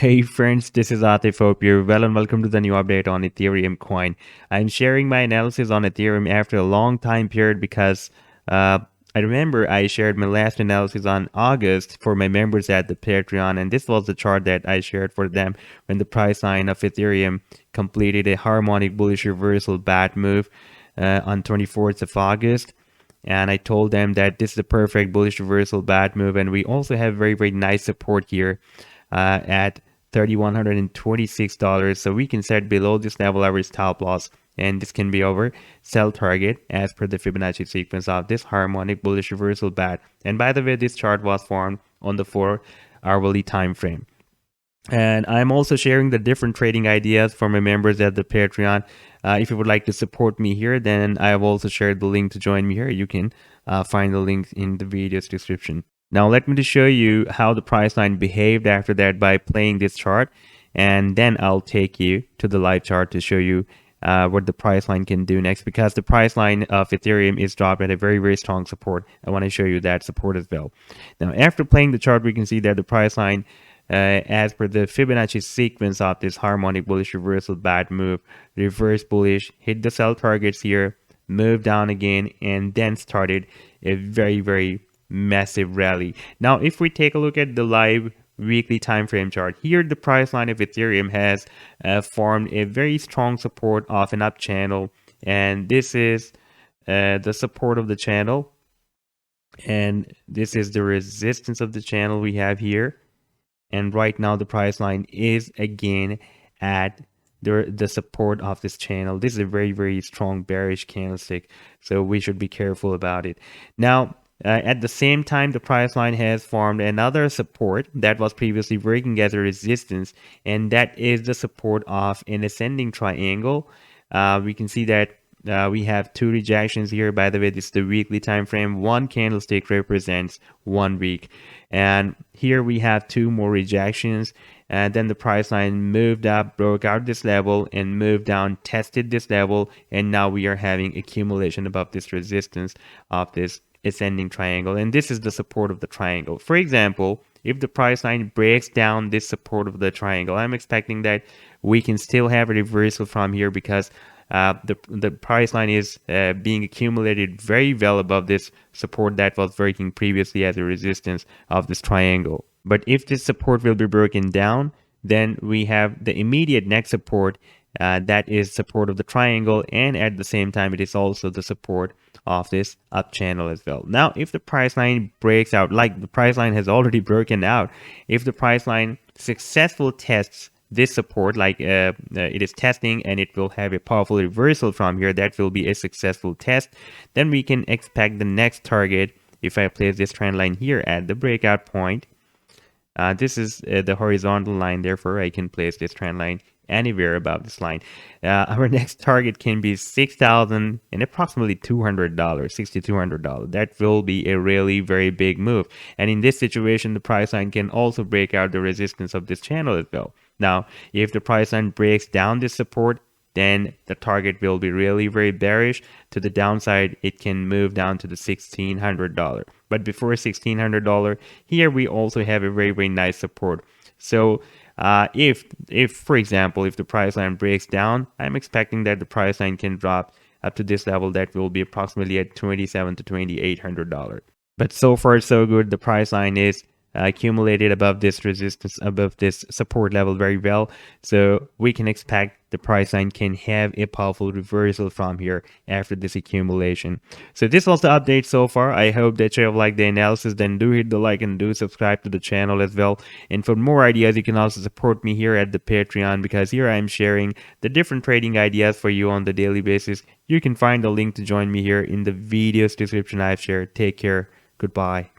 Hey friends, this is Atif. Hope you're well and welcome to the new update on Ethereum coin. I'm sharing my analysis on Ethereum after a long time period because I remember I shared my last analysis on August for my members at the Patreon, and this was the chart that I shared for them when the price line of Ethereum completed a harmonic bullish reversal bat move on 24th of August. And I told them that this is a perfect bullish reversal bat move, and we also have very nice support here at $3,126. So we can set below this level our stop loss, and this can be our sell target as per the Fibonacci sequence of this harmonic bullish reversal bat. And by the way, this chart was formed on the 4-hourly time frame. And I'm also sharing the different trading ideas for my members at the Patreon. If you would like to support me here, then I have also shared the link to join me here. You can find the link in the video's description. Now let me just show you how the price line behaved after that by playing this chart, and then I'll take you to the live chart to show you what the price line can do next, because the price line of Ethereum is dropped at a very strong support. I want to show you that support as well. Now after playing the chart, we can see that the price line as per the Fibonacci sequence of this harmonic bullish reversal bat move, reverse bullish, hit the sell targets here, moved down again, and then started a very massive rally. Now if we take a look at the live weekly time frame chart, here the price line of Ethereum has formed a very strong support of an up channel, and this is the support of the channel, and this is the resistance of the channel we have here. And right now the price line is again at the support of this channel. This is a very strong bearish candlestick, so we should be careful about it. Now at the same time, the price line has formed another support that was previously working as a resistance, and that is the support of an ascending triangle. We can see that we have two rejections here. By the way, this is the weekly time frame. One candlestick represents 1 week, and here we have two more rejections, and then the price line moved up, broke out this level, and moved down, tested this level, and now we are having accumulation above this resistance of this ascending triangle, and this is the support of the triangle. For example, if the price line breaks down this support of the triangle, I'm expecting that we can still have a reversal from here, because the price line is being accumulated very well above this support that was working previously as a resistance of this triangle. But if this support will be broken down, then we have the immediate next support that is support of the triangle, and at the same time it is also the support of this up channel as well. Now if the price line breaks out, like the price line has already broken out, if the price line successful tests this support, like it is testing, and it will have a powerful reversal from here, that will be a successful test, then we can expect the next target. If I place this trend line here at the breakout point, this is the horizontal line, therefore I can place this trend line anywhere above this line. Our next target can be $6,000 and approximately $200, $6,200. That will be a really very big move, and in this situation the price line can also break out the resistance of this channel as well. Now if the price line breaks down this support, then the target will be really very bearish to the downside. It can move down to the $1,600, but before $1,600, here we also have a very nice support. So if for example, if the price line breaks down, I'm expecting that the price line can drop up to this level, that will be approximately at $2,700 to $2,800. But so far so good. The price line is accumulated above this resistance, above this support level very well, so we can expect the price line can have a powerful reversal from here after this accumulation. So this was the update so far. I hope that you have liked the analysis. Then do hit the like and do subscribe to the channel as well, and for more ideas you can also support me here at the Patreon, because here I am sharing the different trading ideas for you on the daily basis. You can find the link to join me here in the video's description I've shared. Take care. Goodbye.